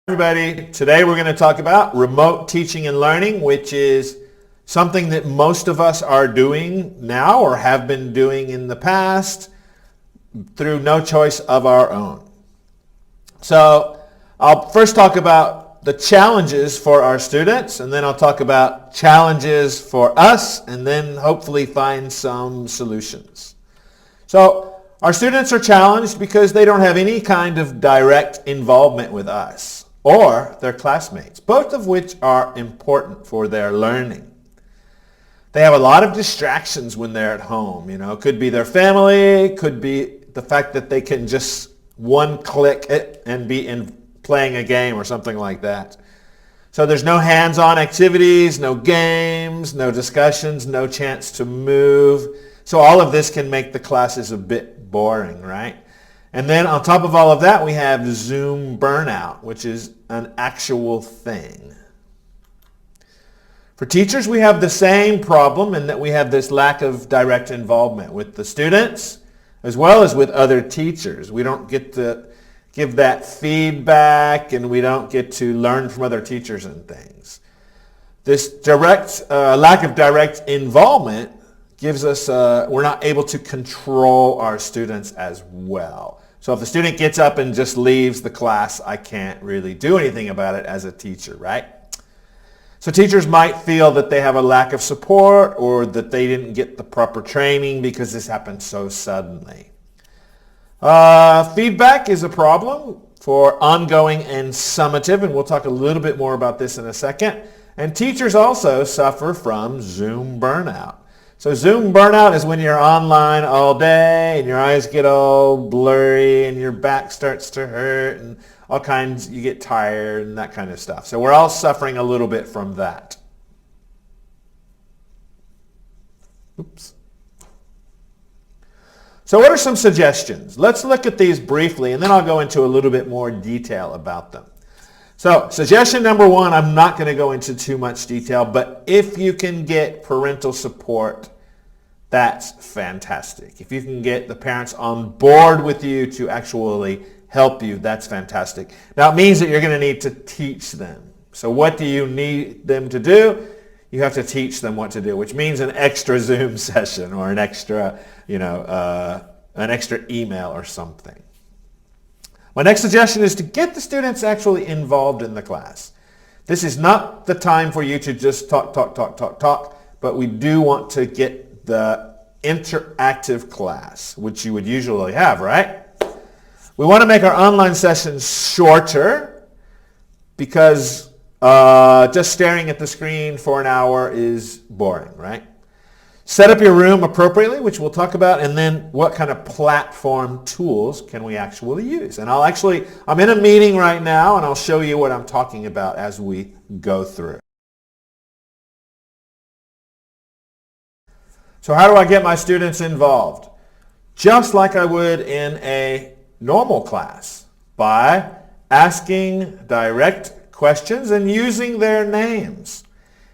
Everybody, today we're going to talk about remote teaching and learning, which is something that most of us are doing now or have been doing in the past through no choice of our own. So I'll first talk about the challenges for our students, and then I'll talk about challenges for us, and then hopefully find some solutions. So our students are challenged because they don't have any kind of direct involvement with us or their classmates, both of which are important for their learning. They have a lot of distractions when they're at home. It could be their family, could be the fact that they can just one-click it and be playing a game or something like that. So there's no hands-on activities, no games, no discussions, no chance to move. So all of this can make the classes a bit boring, right? And then on top of all of that, we have Zoom burnout, which is an actual thing. For teachers, we have the same problem in that we have this lack of direct involvement with the students as well as with other teachers. We don't get to give that feedback, and we don't get to learn from other teachers and things. This lack of direct involvement gives us, we're not able to control our students as well. So if the student gets up and just leaves the class, I can't really do anything about it as a teacher, right? So teachers might feel that they have a lack of support or that they didn't get the proper training because this happened so suddenly. Feedback is a problem for ongoing and summative, and we'll talk a little bit more about this in a second. And teachers also suffer from Zoom burnout. So Zoom burnout is when you're online all day and your eyes get all blurry and your back starts to hurt and all kinds, you get tired and that kind of stuff. So we're all suffering a little bit from that. Oops. So what are some suggestions? Let's look at these briefly, and then I'll go into a little bit more detail about them. So suggestion number one, I'm not going to go into too much detail, but if you can get parental support, that's fantastic. If you can get the parents on board with you to actually help you, that's fantastic. Now it means that you're going to need to teach them. So what do you need them to do? You have to teach them what to do, which means an extra Zoom session or an extra, an extra email or something. My next suggestion is to get the students actually involved in the class. This is not the time for you to just talk, but we do want to get the interactive class, which you would usually have, right? We want to make our online sessions shorter because just staring at the screen for an hour is boring, right? Set up your room appropriately, which we'll talk about, and then what kind of platform tools can we actually use. And I'm in a meeting right now, and I'll show you what I'm talking about as we go through. So how do I get my students involved? Just like I would in a normal class, by asking direct questions and using their names.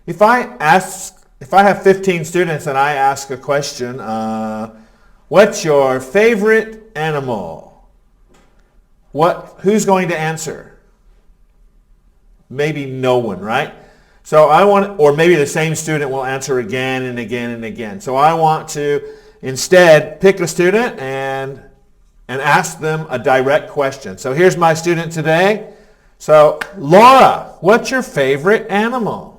If I have 15 students and I ask a question, what's your favorite animal? Who's going to answer? Maybe no one, right? So or maybe the same student will answer again and again and again. So I want to instead pick a student and ask them a direct question. So here's my student today. So Laura, what's your favorite animal?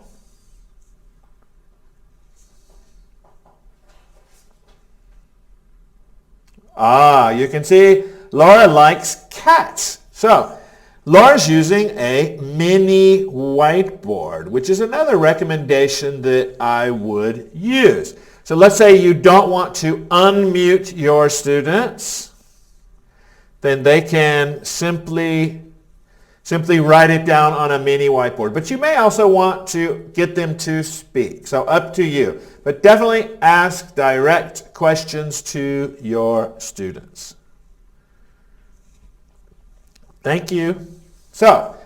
You can see Laura likes cats. So Laura's using a mini whiteboard, which is another recommendation that I would use. So let's say you don't want to unmute your students, then they can simply write it down on a mini whiteboard. But you may also want to get them to speak. So up to you. But definitely ask direct questions to your students. Thank you. So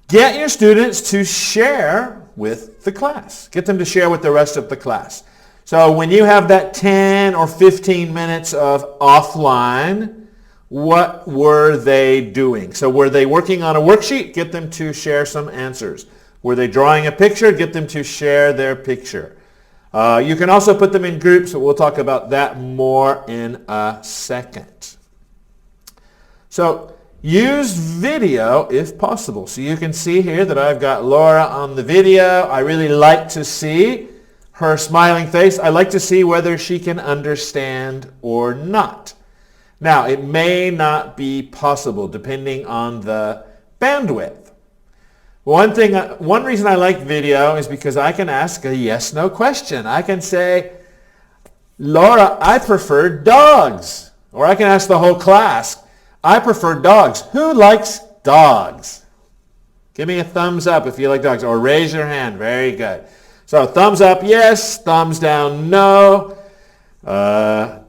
get your students to share with the class. Get them to share with the rest of the class. So when you have that 10 or 15 minutes of offline, what were they doing? So were they working on a worksheet? Get them to share some answers. Were they drawing a picture? Get them to share their picture. You can also put them in groups, but we'll talk about that more in a second. So use video if possible. So you can see here that I've got Laura on the video. I really like to see her smiling face. I like to see whether she can understand or not. Now, it may not be possible depending on the bandwidth. One reason I like video is because I can ask a yes/no question. I can say, Laura, I prefer dogs. Or I can ask the whole class, I prefer dogs. Who likes dogs? Give me a thumbs up if you like dogs, or raise your hand. Very good. So thumbs up, yes. Thumbs down, no.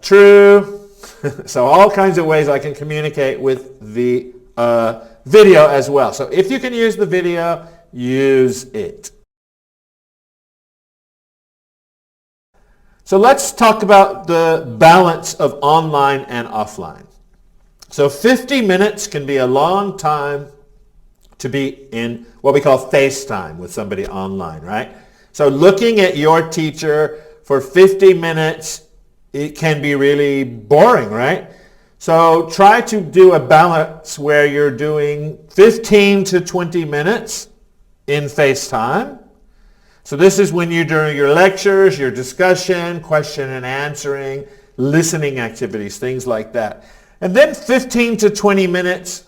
True. So all kinds of ways I can communicate with the video as well. So if you can use the video, use it. So let's talk about the balance of online and offline. So 50 minutes can be a long time to be in what we call FaceTime with somebody online, right? So looking at your teacher for 50 minutes, it can be really boring, right? So try to do a balance where you're doing 15 to 20 minutes in FaceTime. So this is when you're doing your lectures, your discussion, question and answering, listening activities, things like that. And then 15 to 20 minutes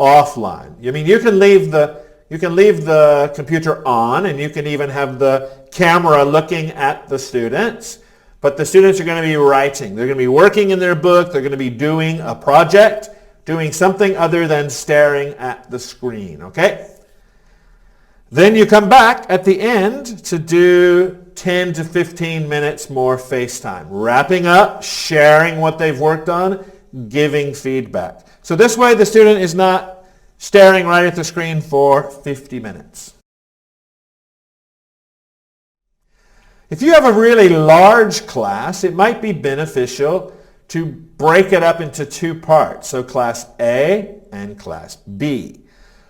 offline. I mean, you can leave the computer on, and you can even have the camera looking at the students. But the students are going to be writing. They're going to be working in their book. They're going to be doing a project, doing something other than staring at the screen, okay? Then you come back at the end to do 10 to 15 minutes more FaceTime. Wrapping up, sharing what they've worked on, giving feedback. So this way the student is not staring right at the screen for 50 minutes. If you have a really large class, it might be beneficial to break it up into two parts. So class A and class B.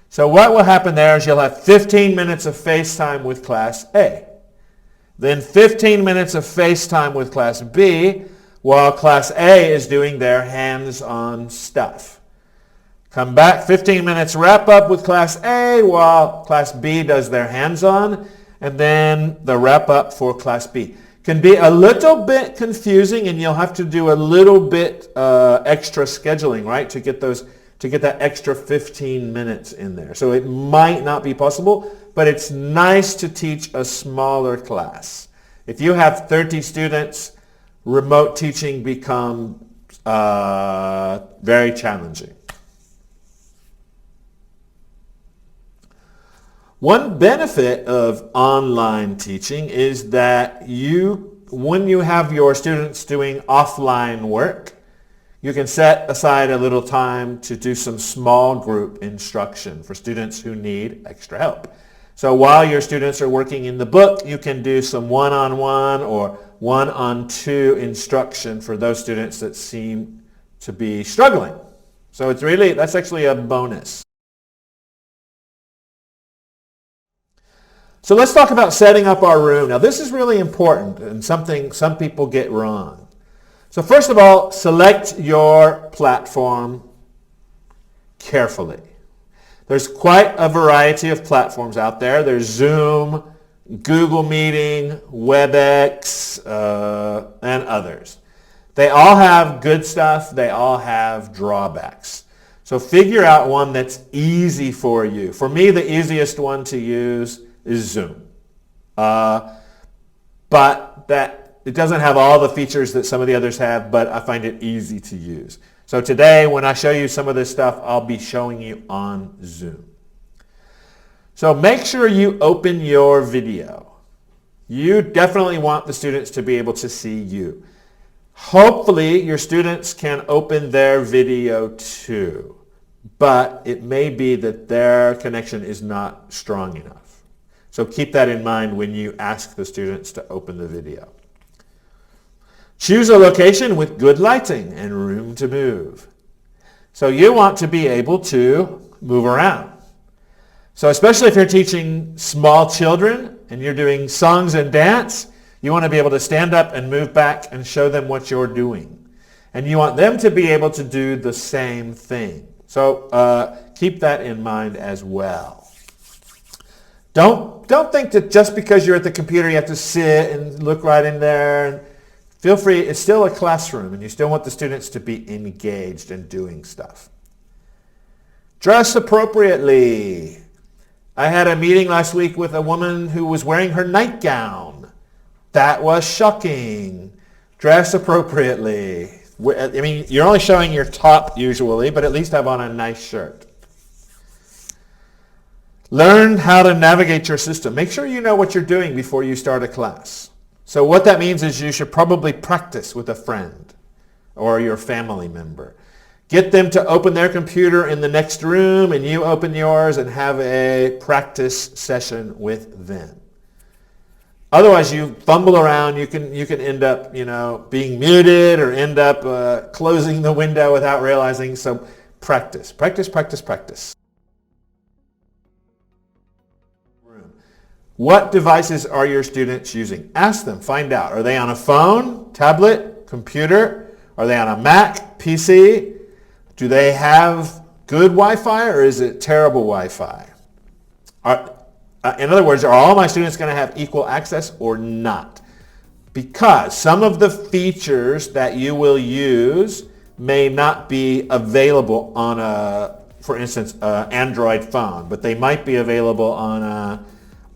So what will happen there is you'll have 15 minutes of FaceTime with class A. Then 15 minutes of FaceTime with class B while class A is doing their hands-on stuff. Come back, 15 minutes wrap up with class A while class B does their hands-on, and then the wrap up for class B. Can be a little bit confusing, and you'll have to do a little bit extra scheduling, right, to get that extra 15 minutes in there. So it might not be possible, but it's nice to teach a smaller class. If you have 30 students, remote teaching becomes very challenging. One benefit of online teaching is that when you have your students doing offline work, you can set aside a little time to do some small group instruction for students who need extra help. So while your students are working in the book, you can do some one-on-one or one-on-two instruction for those students that seem to be struggling. So that's actually a bonus. So let's talk about setting up our room. Now this is really important and something some people get wrong. So first of all, select your platform carefully. There's quite a variety of platforms out there. There's Zoom, Google Meeting, WebEx, and others. They all have good stuff. They all have drawbacks. So figure out one that's easy for you. For me, the easiest one to use is Zoom. But it doesn't have all the features that some of the others have, but I find it easy to use. So today, when I show you some of this stuff, I'll be showing you on Zoom. So make sure you open your video. You definitely want the students to be able to see you. Hopefully, your students can open their video too, but it may be that their connection is not strong enough. So keep that in mind when you ask the students to open the video. Choose a location with good lighting and room to move. So you want to be able to move around. So especially if you're teaching small children and you're doing songs and dance, you want to be able to stand up and move back and show them what you're doing. And you want them to be able to do the same thing. So keep that in mind as well. Don't think that just because you're at the computer you have to sit and look right in there. And feel free, it's still a classroom and you still want the students to be engaged in doing stuff. Dress appropriately. I had a meeting last week with a woman who was wearing her nightgown. That was shocking. Dress appropriately. I mean, you're only showing your top usually, but at least have on a nice shirt. Learn how to navigate your system. Make sure you know what you're doing before you start a class. So what that means is you should probably practice with a friend or your family member. Get them to open their computer in the next room and you open yours and have a practice session with them. Otherwise, you fumble around, you can end up, being muted or end up closing the window without realizing. So practice, practice, practice, practice. What devices are your students using? Ask them, find out. Are they on a phone, tablet, computer? Are they on a Mac, PC? Do they have good Wi-Fi or is it terrible Wi-Fi? In other words, are all my students going to have equal access or not? Because some of the features that you will use may not be available on for instance, Android phone, but they might be available on an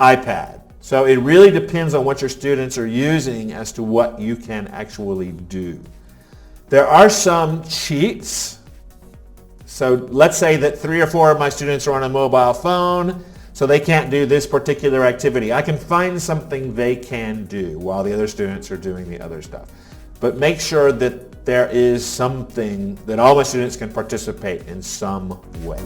iPad. So it really depends on what your students are using as to what you can actually do. There are some cheats. So let's say that 3 or 4 of my students are on a mobile phone, so they can't do this particular activity. I can find something they can do while the other students are doing the other stuff. But make sure that there is something that all my students can participate in some way.